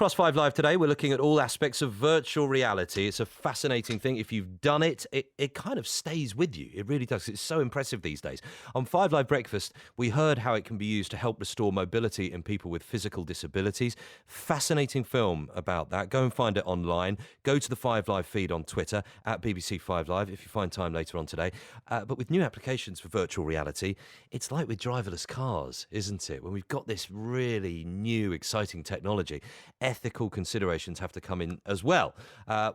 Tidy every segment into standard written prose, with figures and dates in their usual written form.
Cross 5 Live today, we're looking at all aspects of virtual reality. It's a fascinating thing. If you've done it, it kind of stays with you. It really does. It's so impressive these days. On 5 Live Breakfast, we heard how it can be used to help restore mobility in people with physical disabilities. Fascinating film about that. Go and find it online. Go to the 5 Live feed on Twitter, at BBC 5 Live, if you find time later on today. But with new applications for virtual reality, it's like with driverless cars, isn't it? When we've got this really new, exciting technology, ethical considerations have to come in as well.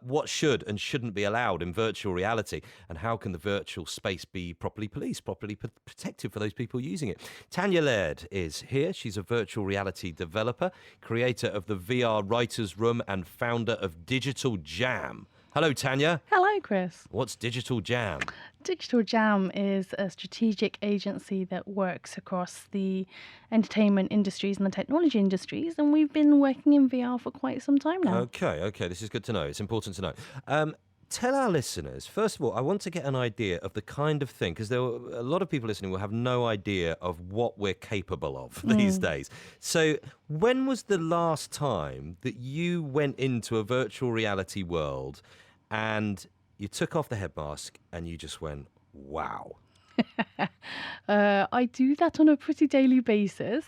What should and shouldn't be allowed in virtual reality, and how can the virtual space be properly policed, properly protected for those people using it? Tanya Laird is here. She's a virtual reality developer, creator of the VR Writers' Room and founder of Digital Jam. Hello, Tanya. Hello, Chris. What's Digital Jam? Digital Jam is a strategic agency that works across the entertainment industries and the technology industries, and we've been working in VR for quite some time now. Okay, this is good to know. It's important to know. Tell our listeners, first of all, I want to get an idea of the kind of thing, because a lot of people listening will have no idea of what we're capable of these days. So when was the last time that you went into a virtual reality world and you took off the head mask and you just went, wow? I do that on a pretty daily basis.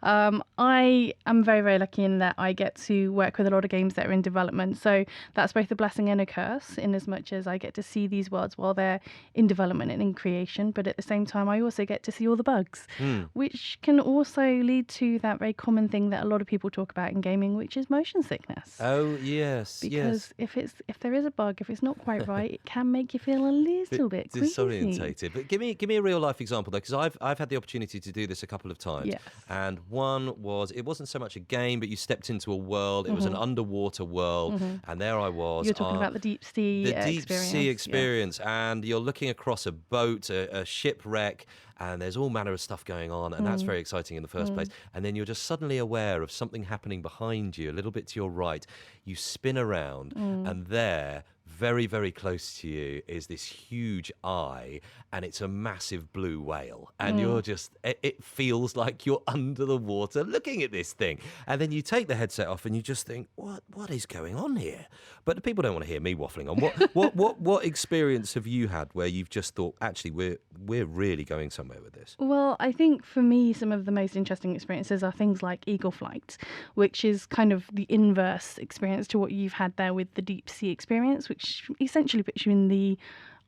I am very, very lucky in that I get to work with a lot of games that are in development. So that's both a blessing and a curse, in as much as I get to see these worlds while they're in development and in creation. But at the same time, I also get to see all the bugs, which can also lead to that very common thing that a lot of people talk about in gaming, which is motion sickness. Oh, yes. Because if there is a bug, if it's not quite right, it can make you feel a little bit queasy. Disorientated. But give me a real life example though, because I've had the opportunity to do this a couple of times. Yes. And one was, it wasn't so much a game, but you stepped into a world. It was an underwater world, and there I was. You're talking about the deep sea experience. The deep sea experience, and you're looking across a boat, a shipwreck, and there's all manner of stuff going on, and that's very exciting in the first place. And then you're just suddenly aware of something happening behind you, a little bit to your right. You spin around, and there, very, very close to you, is this huge eye, and it's a massive blue whale. And you're just, it feels like you're under the water looking at this thing. And then you take the headset off and you just think, what is going on here? But the people don't want to hear me waffling on. What experience have you had where you've just thought, actually, we're really going somewhere with this? Well, I think for me, some of the most interesting experiences are things like Eagle Flight, which is kind of the inverse experience to what you've had there with the deep sea experience, which essentially puts you in the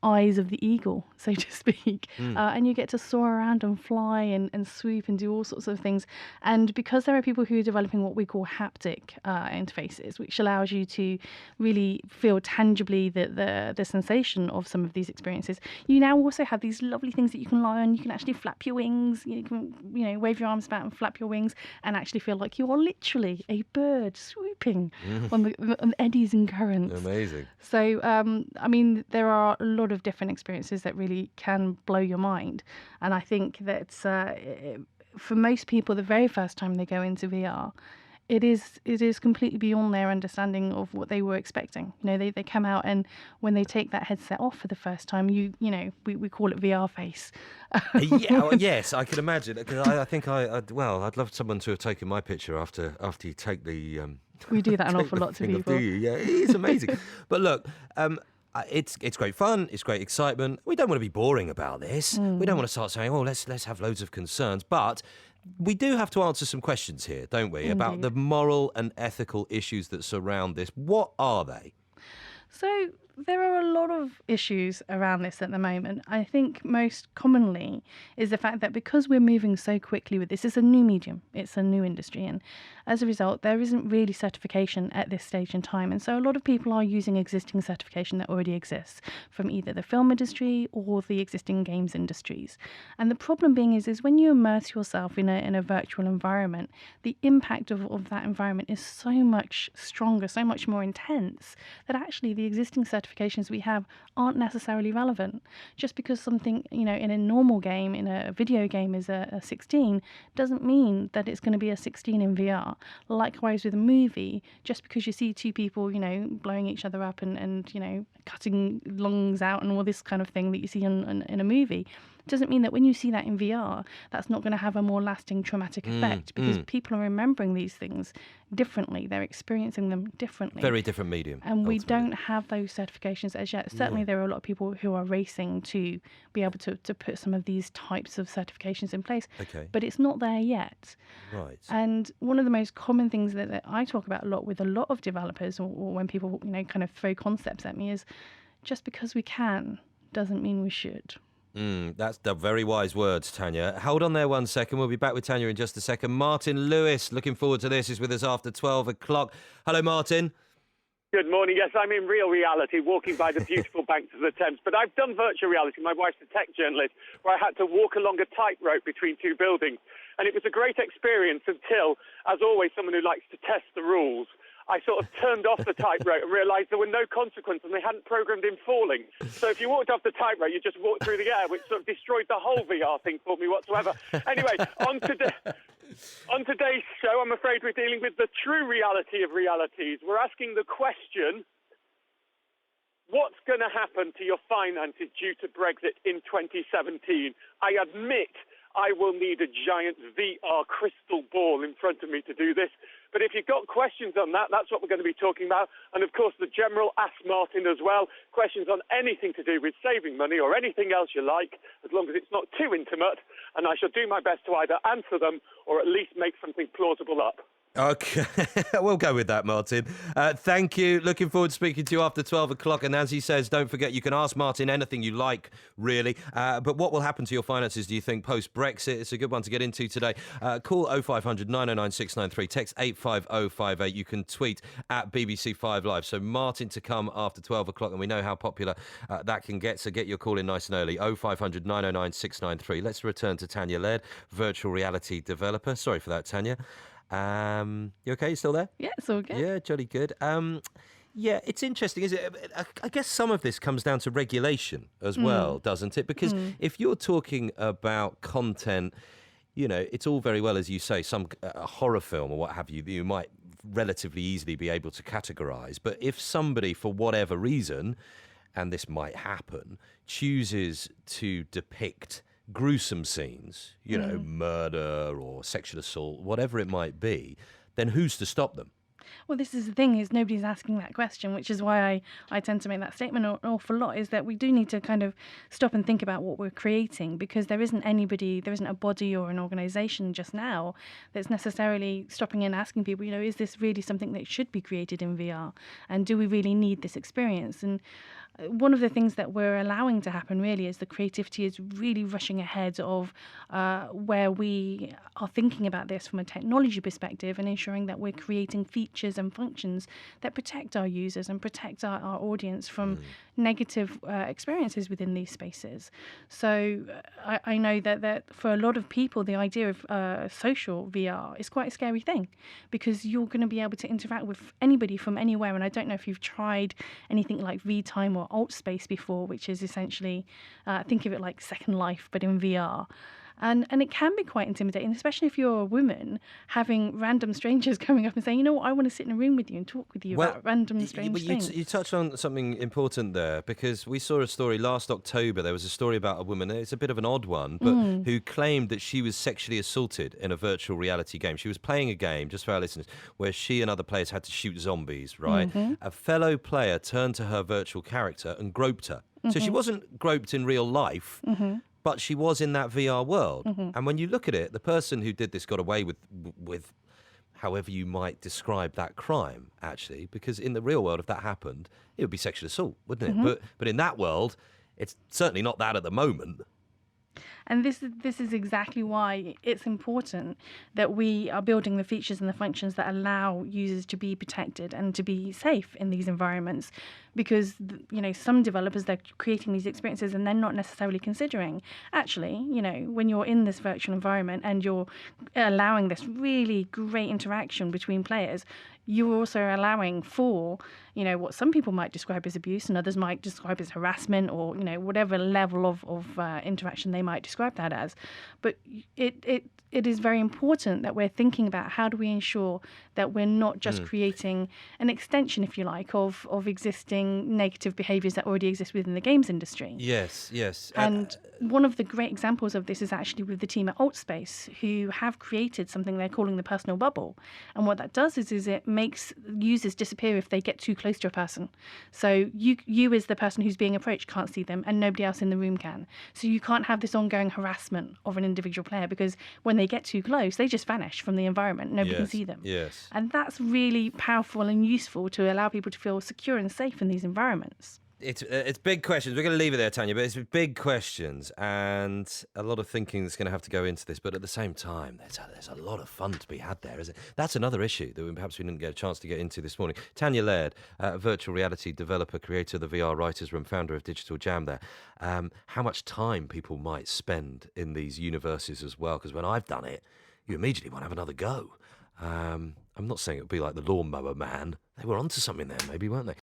eyes of the eagle, so to speak, and you get to soar around and fly and swoop and do all sorts of things. And because there are people who are developing what we call haptic interfaces, which allows you to really feel tangibly the sensation of some of these experiences, you now also have these lovely things that you can lie on. You can actually flap your wings, you can wave your arms about and flap your wings and actually feel like you are literally a bird swooping on the eddies and currents. Amazing. So I mean, there are a lot of different experiences that really can blow your mind, and I think that for most people, the very first time they go into VR, it is completely beyond their understanding of what they were expecting. They come out, and when they take that headset off for the first time, we call it VR face. Yes, I can imagine, because I think I'd love someone to have taken my picture after you take the. We do that an awful lot to people. Do you? Yeah, it is amazing. But look. It's great fun. It's great excitement. We don't want to be boring about this. We don't want to start saying, let's have loads of concerns. But we do have to answer some questions here, don't we? Indeed. About the moral and ethical issues that surround this. What are they? So there are a lot of issues around this at the moment. I think most commonly is the fact that because we're moving so quickly with this, it's a new medium, it's a new industry, and as a result, there isn't really certification at this stage in time. And so a lot of people are using existing certification that already exists from either the film industry or the existing games industries. And the problem being is when you immerse yourself in a virtual environment, the impact of that environment is so much stronger, so much more intense, that actually the existing certifications we have aren't necessarily relevant. Just because something, in a normal game, in a video game, is a 16, doesn't mean that it's going to be a 16 in VR. Likewise with a movie, just because you see two people, blowing each other up and cutting lungs out and all this kind of thing that you see in a movie, doesn't mean that when you see that in VR, that's not going to have a more lasting traumatic effect, because people are remembering these things differently. They're experiencing them differently. Very different medium. And we ultimately. don't have those certifications as yet. Certainly, there are a lot of people who are racing to be able to put some of these types of certifications in place. Okay. But it's not there yet. Right. And one of the most common things that I talk about a lot with a lot of developers, or when people, kind of throw concepts at me, is just because we can doesn't mean we should. That's the very wise words, Tanya. Hold on there 1 second. We'll be back with Tanya in just a second. Martin Lewis, looking forward to this, is with us after 12 o'clock. Hello, Martin. Good morning. Yes, I'm in real reality, walking by the beautiful banks of the Thames. But I've done virtual reality. My wife's a tech journalist, where I had to walk along a tightrope between two buildings. And it was a great experience until, as always, someone who likes to test the rules, I sort of turned off the tightrope and realised there were no consequences and they hadn't programmed in falling. So if you walked off the tightrope, you just walked through the air, which sort of destroyed the whole VR thing for me whatsoever. Anyway, on today's show, I'm afraid we're dealing with the true reality of realities. We're asking the question, what's going to happen to your finances due to Brexit in 2017? I admit I will need a giant VR crystal ball in front of me to do this. But if you've got questions on that, that's what we're going to be talking about. And of course, the General Ask Martin as well. Questions on anything to do with saving money or anything else you like, as long as it's not too intimate. And I shall do my best to either answer them or at least make something plausible up. Okay, we'll go with that, Martin. Thank you. Looking forward to speaking to you after 12 o'clock. And as he says, don't forget, you can ask Martin anything you like, really. But what will happen to your finances, do you think, post-Brexit? It's a good one to get into today. Call 0500 909 693. Text 85058. You can tweet at BBC 5 Live. So Martin to come after 12 o'clock. And we know how popular that can get. So get your call in nice and early. 0500 909 693. Let's return to Tanya Laird, virtual reality developer. Sorry for that, Tanya. You okay? You still there? Yeah, it's all good. Yeah, jolly good. Yeah, it's interesting, isn't it? I guess some of this comes down to regulation as well, doesn't it? Because if you're talking about content, it's all very well, as you say, some horror film or what have you, you might relatively easily be able to categorise. But if somebody, for whatever reason, and this might happen, chooses to depict gruesome scenes, murder or sexual assault, whatever it might be, then who's to stop them? Well, this is the thing, is nobody's asking that question, which is why I tend to make that statement an awful lot, is that we do need to kind of stop and think about what we're creating, because there isn't a body or an organisation just now that's necessarily stopping and asking people, is this really something that should be created in VR? And do we really need this experience? And one of the things that we're allowing to happen really is the creativity is really rushing ahead of where we are thinking about this from a technology perspective and ensuring that we're creating features and functions that protect our users and protect our audience from negative experiences within these spaces. So I know that for a lot of people, the idea of social VR is quite a scary thing, because you're going to be able to interact with anybody from anywhere. And I don't know if you've tried anything like VTime or Altspace before, which is essentially, think of it like Second Life, but in VR. And it can be quite intimidating, especially if you're a woman, having random strangers coming up and saying, I want to sit in a room with you and talk with you about random strange things. You touched on something important there, because we saw a story last October. There was a story about a woman, it's a bit of an odd one, but who claimed that she was sexually assaulted in a virtual reality game. She was playing a game, just for our listeners, where she and other players had to shoot zombies, right? A fellow player turned to her virtual character and groped her. So she wasn't groped in real life, but she was in that VR world. And when you look at it, the person who did this got away with however you might describe that crime, actually, because in the real world, if that happened, it would be sexual assault, wouldn't it? But in that world, it's certainly not that at the moment. And this is exactly why it's important that we are building the features and the functions that allow users to be protected and to be safe in these environments. Because, some developers, they're creating these experiences and they're not necessarily considering, actually, when you're in this virtual environment and you're allowing this really great interaction between players, you're also allowing for, what some people might describe as abuse and others might describe as harassment, or, whatever level of interaction they might describe that as. But it is very important that we're thinking about how do we ensure that we're not just creating an extension, if you like, of existing negative behaviours that already exist within the games industry. Yes, yes. And one of the great examples of this is actually with the team at Altspace, who have created something they're calling the personal bubble. And what that does is it makes users disappear if they get too close to a person. So you as the person who's being approached can't see them, and nobody else in the room can. So you can't have this ongoing harassment of an individual player, because when they get too close, they just vanish from the environment. Nobody can see them. Yes. And that's really powerful and useful to allow people to feel secure and safe in these environments. It's big questions. We're going to leave it there, Tanya, but it's big questions and a lot of thinking that's going to have to go into this. But at the same time, there's a lot of fun to be had there, isn't it? That's another issue that perhaps we didn't get a chance to get into this morning. Tanya Laird, virtual reality developer, creator of the VR Writers Room, founder of Digital Jam there. How much time people might spend in these universes as well, because when I've done it, you immediately want to have another go. I'm not saying it would be like the Lawnmower Man. They were onto something there, maybe, weren't they?